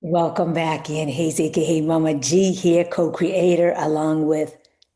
Welcome back in. Hazy, aka Mama G here, co-creator, along with,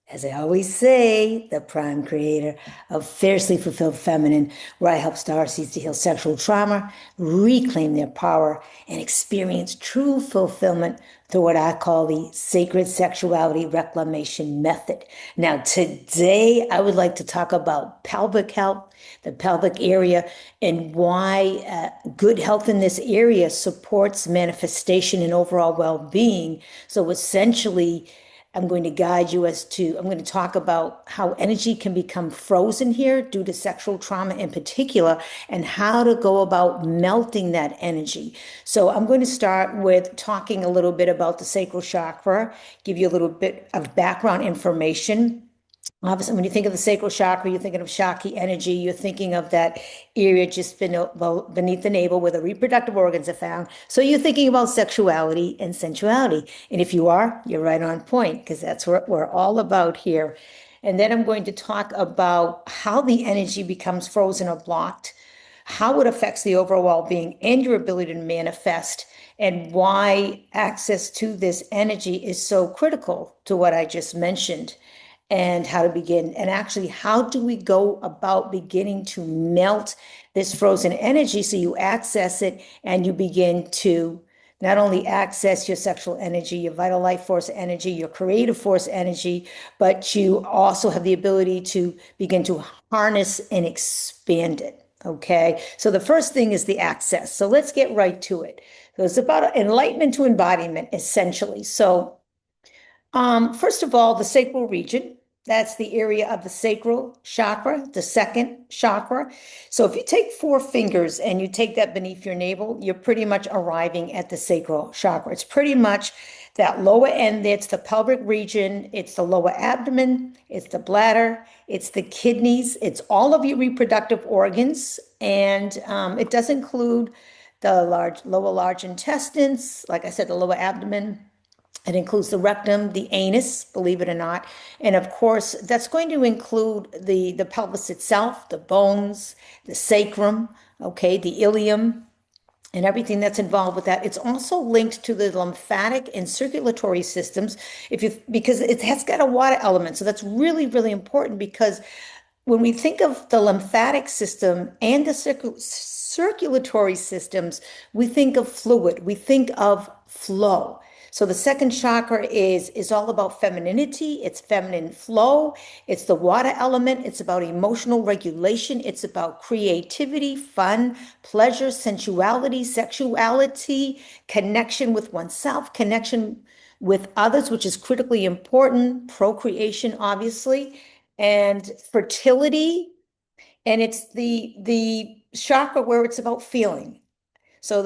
as I always say, the prime creator of Fiercely Fulfilled Feminine, where I help starseeds to heal sexual trauma, reclaim their power, and experience true fulfillment through what I call the Sacred Sexuality Reclamation Method. Now, today I would like to talk about pelvic health, the pelvic area, and why good health in this area supports manifestation and overall well-being. So essentially, I'm going to guide you I'm going to talk about how energy can become frozen here due to sexual trauma in particular, and how to go about melting that energy. So I'm going to start with talking a little bit about the sacral chakra, give you a little bit of background information. Obviously, when you think of the sacral chakra, you're thinking of Shakti energy. You're thinking of that area just beneath the navel where the reproductive organs are found. So you're thinking about sexuality and sensuality. And if you are, you're right on point, because that's what we're all about here. And then I'm going to talk about how the energy becomes frozen or blocked, how it affects the overall well-being and your ability to manifest, and why access to this energy is so critical to what I just mentioned, and how to begin. And actually, how do we go about beginning to melt this frozen energy so you access it and you begin to not only access your sexual energy, your vital life force energy, your creative force energy, but you also have the ability to begin to harness and expand it. Okay. So the first thing is the access. So let's get right to it. So it's about enlightenment to embodiment, essentially. So first of all, the sacral region, that's the area of the sacral chakra, the second chakra. So if you take four fingers and you take that beneath your navel, you're pretty much arriving at the sacral chakra. It's pretty much that lower end there. It's the pelvic region, it's the lower abdomen, it's the bladder, it's the kidneys, it's all of your reproductive organs, and it does include the lower large intestines, like I said, the lower abdomen. It includes the rectum, the anus, believe it or not. And of course, that's going to include the pelvis itself, the bones, the sacrum, okay, the ilium, and everything that's involved with that. It's also linked to the lymphatic and circulatory systems because it has got a water element. So that's really, really important, because when we think of the lymphatic system and the circulatory systems, we think of fluid, we think of flow. So the second chakra is all about femininity, it's feminine flow, it's the water element, it's about emotional regulation, it's about creativity, fun, pleasure, sensuality, sexuality, connection with oneself, connection with others, which is critically important, procreation, obviously, and fertility. And it's the chakra where it's about feeling. So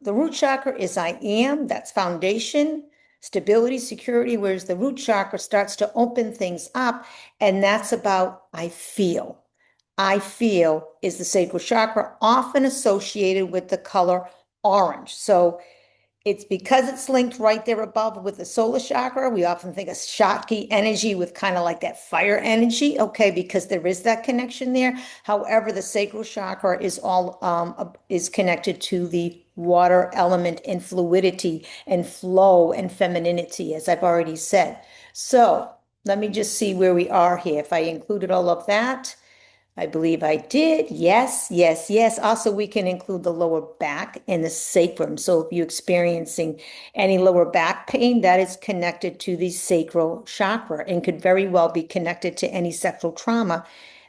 the root chakra is I am, that's foundation, stability, security, whereas the root chakra starts to open things up, and that's about I feel. I feel is the sacral chakra, often associated with the color orange. So it's because it's linked right there above with the solar chakra. We often think of Shakti energy with kind of like that fire energy, okay, because there is that connection there. However, the sacral chakra is connected to the water element and fluidity and flow and femininity, as I've already said. So let me just see where we are here. If I included all of that. I believe I did. Yes, yes, yes. Also, we can include the lower back and the sacrum. So if you're experiencing any lower back pain, that is connected to the sacral chakra and could very well be connected to any sexual trauma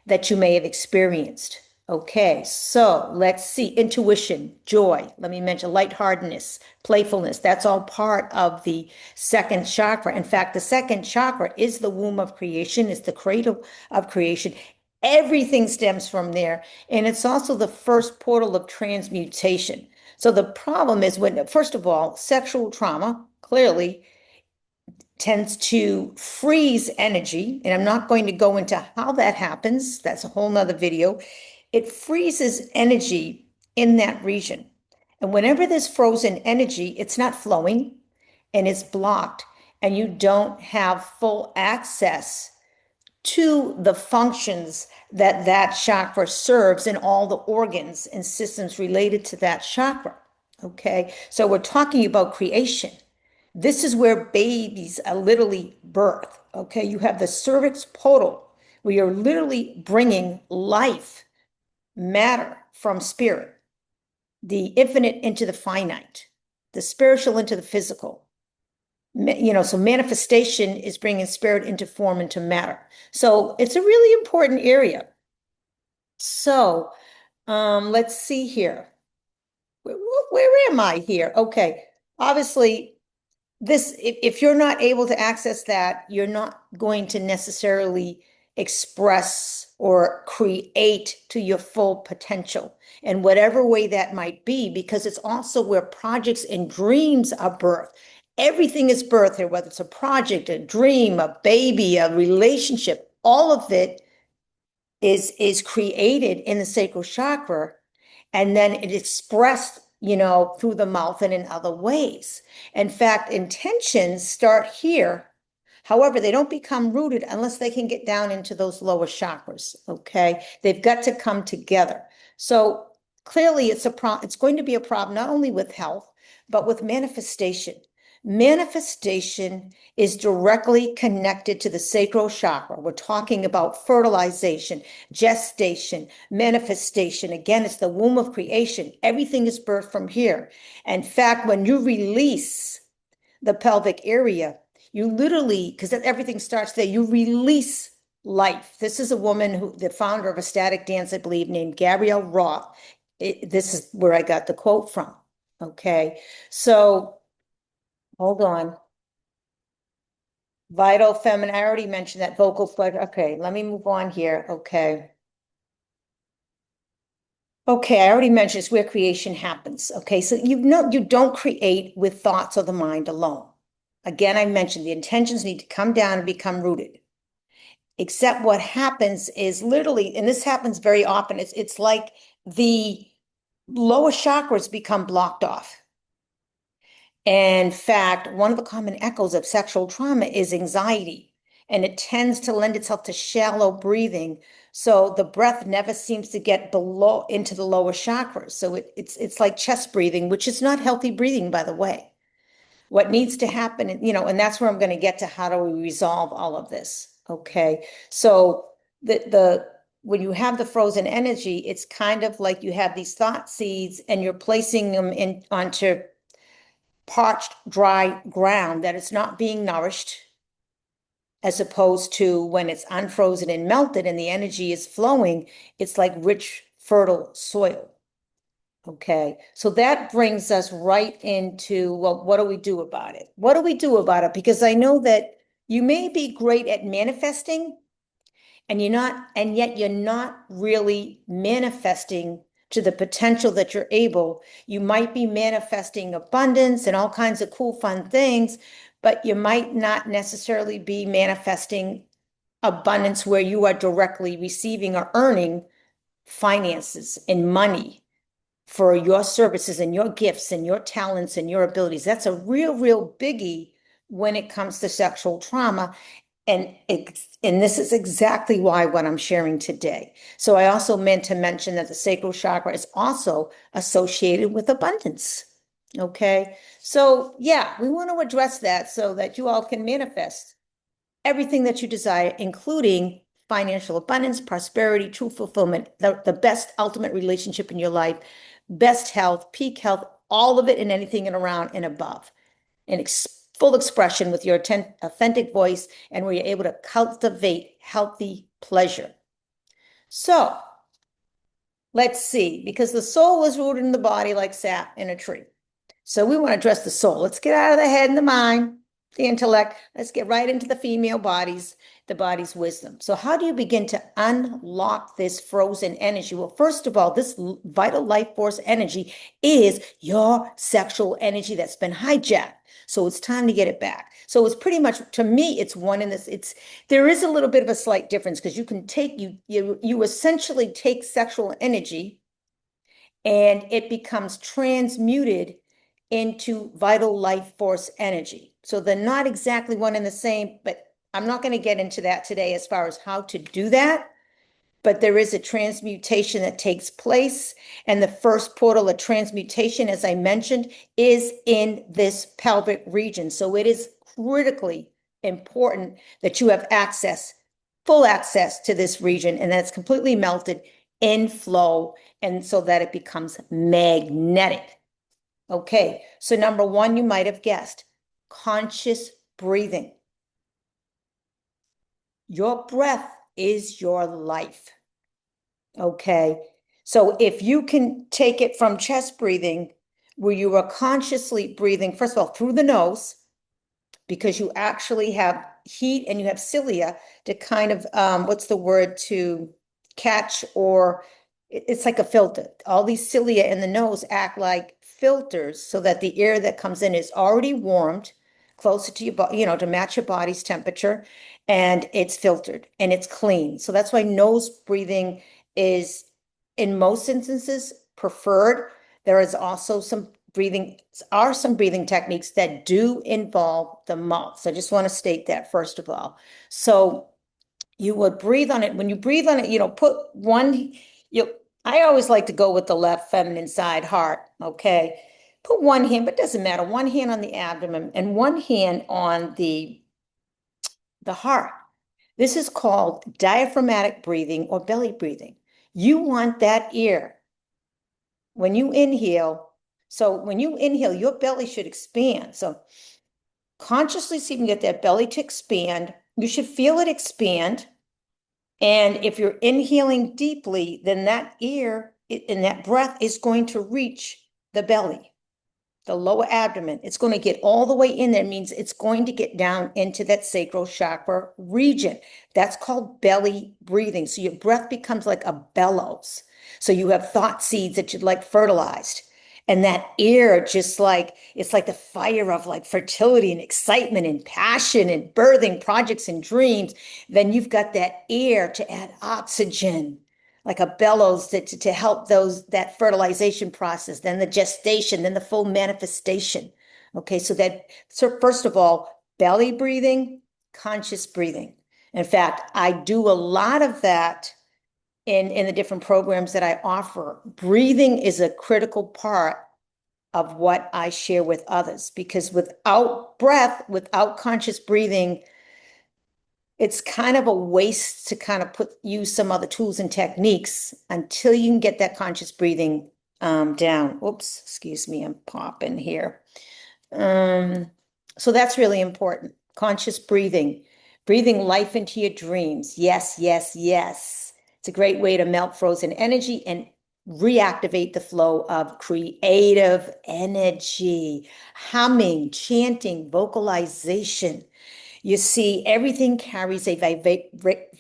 that you may have experienced. Okay, so let's see. Intuition, joy. Let me mention lightheartedness, playfulness. That's all part of the second chakra. In fact, the second chakra is the womb of creation. It's the cradle of creation. Everything stems from there. And it's also the first portal of transmutation. So the problem is when, first of all, sexual trauma clearly tends to freeze energy. And I'm not going to go into how that happens. That's a whole nother video. It freezes energy in that region. And whenever there's frozen energy, it's not flowing and it's blocked, and you don't have full access to the functions that chakra serves and all the organs and systems related to that chakra. Okay, so we're talking about creation. This is where babies are literally birthed. Okay, you have the cervix portal where you're literally bringing life, matter from spirit, the infinite into the finite, the spiritual into the physical. So manifestation is bringing spirit into form, into matter. So it's a really important area. So let's see here. Where am I here? Okay. Obviously, if you're not able to access that, you're not going to necessarily express or create to your full potential in whatever way that might be, because it's also where projects and dreams are birthed. Everything is birthed here, whether it's a project, a dream, a baby, a relationship, all of it is created in the sacral chakra, and then it expressed, through the mouth and in other ways. In fact, intentions start here. However, they don't become rooted unless they can get down into those lower chakras. Okay, they've got to come together. So clearly, it's going to be a problem not only with health but with manifestation. Manifestation is directly connected to the sacral chakra. We're talking about fertilization, gestation, manifestation. Again, it's the womb of creation. Everything is birthed from here. In fact, when you release the pelvic area, you literally, because everything starts there, you release life. This is a woman the founder of ecstatic dance, I believe, named Gabrielle Roth. This is where I got the quote from. Okay, so hold on. Vital feminine. I already mentioned that vocal pleasure. Okay, let me move on here. Okay. Okay, I already mentioned it's where creation happens. Okay, so you don't create with thoughts of the mind alone. Again, I mentioned the intentions need to come down and become rooted. Except what happens is literally, and this happens very often, it's like the lower chakras become blocked off. In fact, one of the common echoes of sexual trauma is anxiety, and it tends to lend itself to shallow breathing. So the breath never seems to get below into the lower chakras. So it's like chest breathing, which is not healthy breathing, by the way. What needs to happen, and that's where I'm going to get to how do we resolve all of this. Okay. So the when you have the frozen energy, it's kind of like you have these thought seeds and you're placing them onto parched, dry ground that it's not being nourished, as opposed to when it's unfrozen and melted and the energy is flowing, it's like rich, fertile soil. Okay, so that brings us right into, well, what do we do about it? What do we do about it? Because I know that you may be great at manifesting, and yet you're not really manifesting to the potential that you're able. You might be manifesting abundance and all kinds of cool, fun things, but you might not necessarily be manifesting abundance where you are directly receiving or earning finances and money for your services and your gifts and your talents and your abilities. That's a real, real biggie when it comes to sexual trauma. And this is exactly why what I'm sharing today. So I also meant to mention that the sacral chakra is also associated with abundance. Okay. So yeah, we want to address that so that you all can manifest everything that you desire, including financial abundance, prosperity, true fulfillment, the best ultimate relationship in your life, best health, peak health, all of it and anything and around and above. And full expression with your authentic voice, and where you're able to cultivate healthy pleasure. So let's see, because the soul is rooted in the body like sap in a tree. So we want to address the soul. Let's get out of the head and the mind, the intellect. Let's get right into the female bodies, the body's wisdom. So how do you begin to unlock this frozen energy? Well, first of all, this vital life force energy is your sexual energy that's been hijacked. So it's time to get it back. So it's pretty much, to me, it's one in this. There is a little bit of a slight difference because you can take, you essentially take sexual energy and it becomes transmuted into vital life force energy. So they're not exactly one and the same, but I'm not going to get into that today as far as how to do that. but there is a transmutation that takes place. And the first portal of transmutation, as I mentioned, is in this pelvic region. So it is critically important that you have access, full access to this region, and that's completely melted in flow, and so that it becomes magnetic. Okay, so number one, you might have guessed, conscious breathing. Your breath is your life. Okay, so if you can take it from chest breathing, where you are consciously breathing, first of all, through the nose, because you actually have heat and you have cilia to kind of, what's the word, to catch, or it's like a filter. All these cilia in the nose act like filters so that the air that comes in is already warmed closer to your body, to match your body's temperature, and it's filtered and it's clean. So that's why nose breathing is, in most instances, preferred. There is also some breathing techniques that do involve the mouth. So I just want to state that first of all. So you would breathe on it. When you breathe on it, put one, I always like to go with the left feminine side, heart, okay? Put one hand, but it doesn't matter, one hand on the abdomen and one hand on the heart. This is called diaphragmatic breathing or belly breathing. You want that air when you inhale. So when you inhale, your belly should expand. So consciously see if you can get that belly to expand. You should feel it expand. And if you're inhaling deeply, then that air and that breath is going to reach the belly, the lower abdomen. It's going to get all the way in there. It means it's going to get down into that sacral chakra region. That's called belly breathing. So your breath becomes like a bellows. So you have thought seeds that you'd like fertilized. And that air, just like, it's like the fire of like fertility and excitement and passion and birthing projects and dreams. Then you've got that air to add oxygen, like a bellows to help that fertilization process, then the gestation, then the full manifestation. Okay, so first of all, belly breathing, conscious breathing. In fact, I do a lot of that in the different programs that I offer. Breathing is a critical part of what I share with others, because without breath, without conscious breathing, it's kind of a waste to kind of use some other tools and techniques until you can get that conscious breathing down. Oops, excuse me, I'm popping here. So that's really important. Conscious breathing life into your dreams. Yes, yes, yes. It's a great way to melt frozen energy and reactivate the flow of creative energy. Humming, chanting, vocalization. You see, everything carries a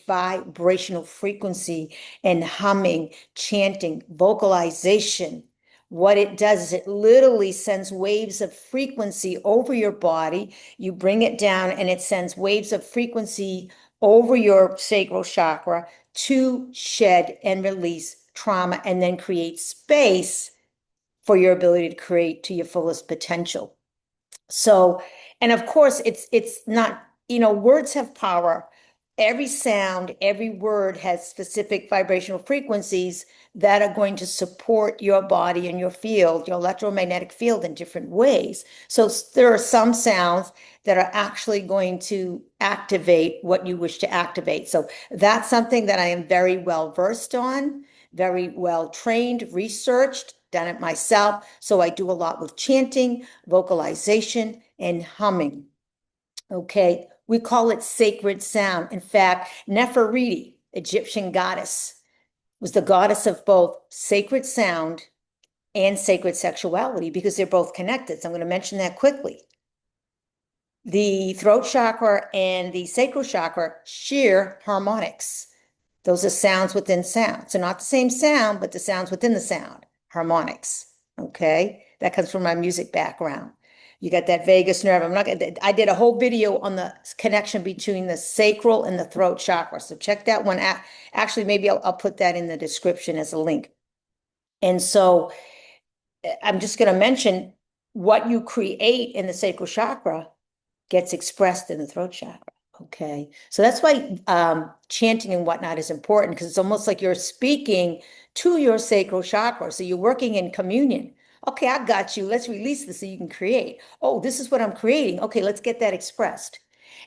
vibrational frequency, and humming, chanting, vocalization. What it does is it literally sends waves of frequency over your body. You bring it down and it sends waves of frequency over your sacral chakra to shed and release trauma, and then create space for your ability to create to your fullest potential. So, and of course, it's not, words have power. Every sound, every word has specific vibrational frequencies that are going to support your body and your field, your electromagnetic field, in different ways. So there are some sounds that are actually going to activate what you wish to activate. So that's something that I am very well versed on, very well trained, researched, done it myself. So I do a lot with chanting, vocalization, and humming. Okay, we call it sacred sound. In fact, Nefertiti, Egyptian goddess, was the goddess of both sacred sound and sacred sexuality, because they're both connected. So I'm going to mention that quickly. The throat chakra and the sacral chakra share harmonics. Those are sounds within sound. So not the same sound, but the sounds within the sound, harmonics. Okay, that comes from my music background. You got that vagus nerve. I did a whole video on the connection between the sacral and the throat chakra. So check that one out. Actually, maybe I'll put that in the description as a link. And so I'm just going to mention what you create in the sacral chakra gets expressed in the throat chakra. Okay, so that's why chanting and whatnot is important, because it's almost like you're speaking to your sacral chakra. So you're working in communion. Okay, I got you. Let's release this so you can create. Oh, this is what I'm creating. Okay, let's get that expressed.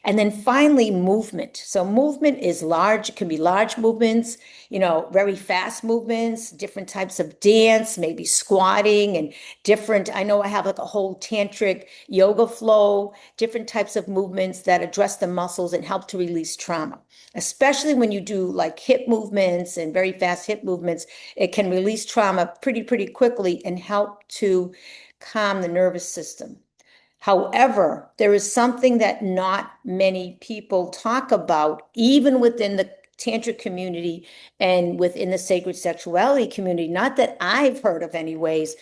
And then finally, movement. So movement is large, it can be large movements, very fast movements, different types of dance, maybe squatting and different. I know I have like a whole tantric yoga flow, different types of movements that address the muscles and help to release trauma. Especially when you do like hip movements and very fast hip movements, it can release trauma pretty quickly and help to calm the nervous system. However, there is something that not many people talk about, even within the tantric community and within the sacred sexuality community, not that I've heard of anyways,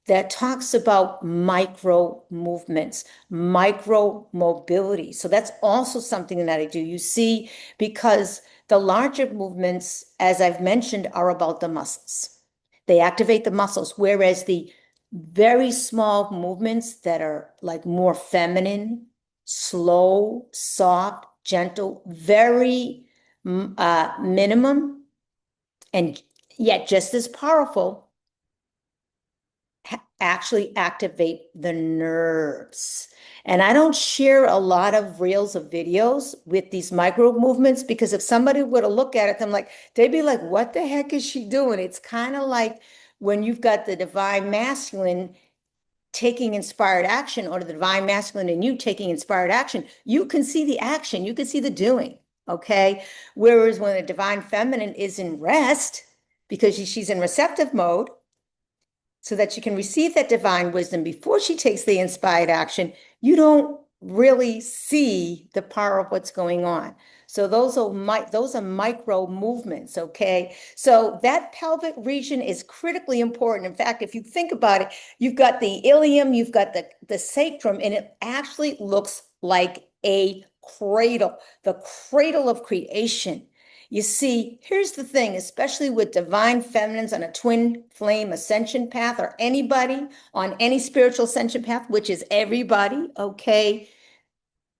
that talks about micro movements, micro mobility. So that's also something that I do. You see, because the larger movements, as I've mentioned, are about the muscles. They activate the muscles, whereas the very small movements that are like more feminine, slow, soft, gentle, very minimum, and yet just as powerful, actually activate the nerves. And I don't share a lot of reels of videos with these micro movements, because if somebody were to look at it, they'd be like, what the heck is she doing? It's kind of like when you've got the divine masculine taking inspired action, or the divine masculine in you taking inspired action, you can see the action, you can see the doing, okay? Whereas when the divine feminine is in rest, because she's in receptive mode, so that she can receive that divine wisdom before she takes the inspired action, you don't really see the power of what's going on. So those are micro movements, okay? So that pelvic region is critically important. In fact, if you think about it, you've got the ilium, you've got the sacrum, and it actually looks like a cradle, the cradle of creation. You see, here's the thing, especially with divine feminines on a twin flame ascension path, or anybody on any spiritual ascension path, which is everybody, okay?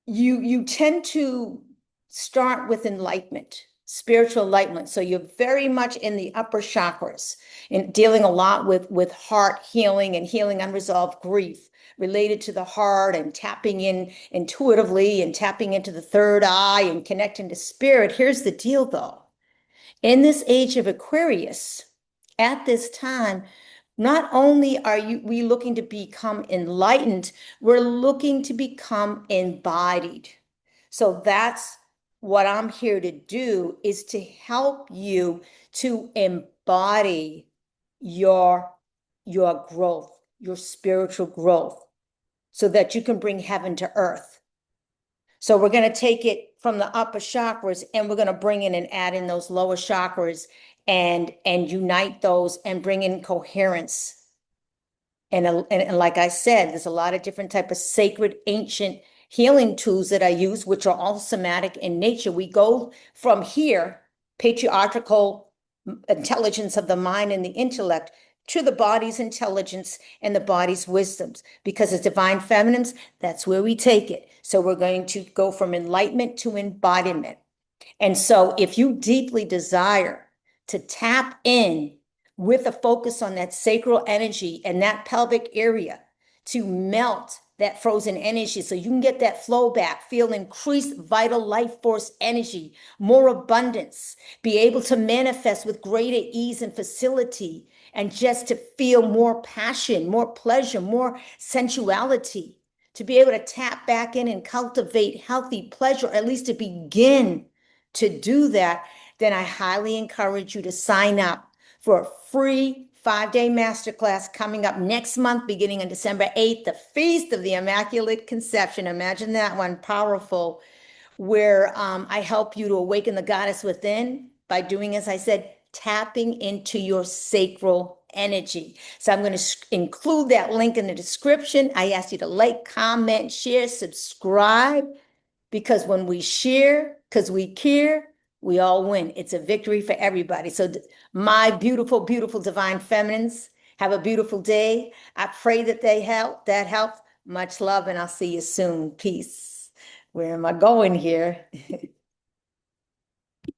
You tend to start with enlightenment, spiritual enlightenment. So you're very much in the upper chakras and dealing a lot with heart healing and healing unresolved grief related to the heart, and tapping in intuitively and tapping into the third eye and connecting to spirit. Here's the deal though. In this age of Aquarius, at this time, not only are we looking to become enlightened, we're looking to become embodied. So that's what I'm here to do, is to help you to embody your growth, your spiritual growth, so that you can bring heaven to earth. So we're going to take it from the upper chakras, and we're going to bring in and add in those lower chakras and unite those and bring in coherence. And like I said, there's a lot of different type of sacred ancient healing tools that I use, which are all somatic in nature. We go from here, patriarchal intelligence of the mind and the intellect, to the body's intelligence and the body's wisdoms, because as divine feminines, that's where we take it. So we're going to go from enlightenment to embodiment. And so if you deeply desire to tap in with a focus on that sacral energy and that pelvic area, to melt that frozen energy so you can get that flow back, feel increased vital life force energy, more abundance, be able to manifest with greater ease and facility, and just to feel more passion, more pleasure, more sensuality, to be able to tap back in and cultivate healthy pleasure, at least to begin to do that, then I highly encourage you to sign up for a free 5-day masterclass coming up next month, beginning on December 8th, the Feast of the Immaculate Conception. Imagine that one, powerful, where I help you to awaken the goddess within by doing, as I said, tapping into your sacral energy. So I'm going to include that link in the description. I ask you to like, comment, share, subscribe, because when we share, because we care, we all win. It's a victory for everybody. So my beautiful, beautiful divine feminines, have a beautiful day. I pray that that helps. Much love, and I'll see you soon. Peace. where am I going here?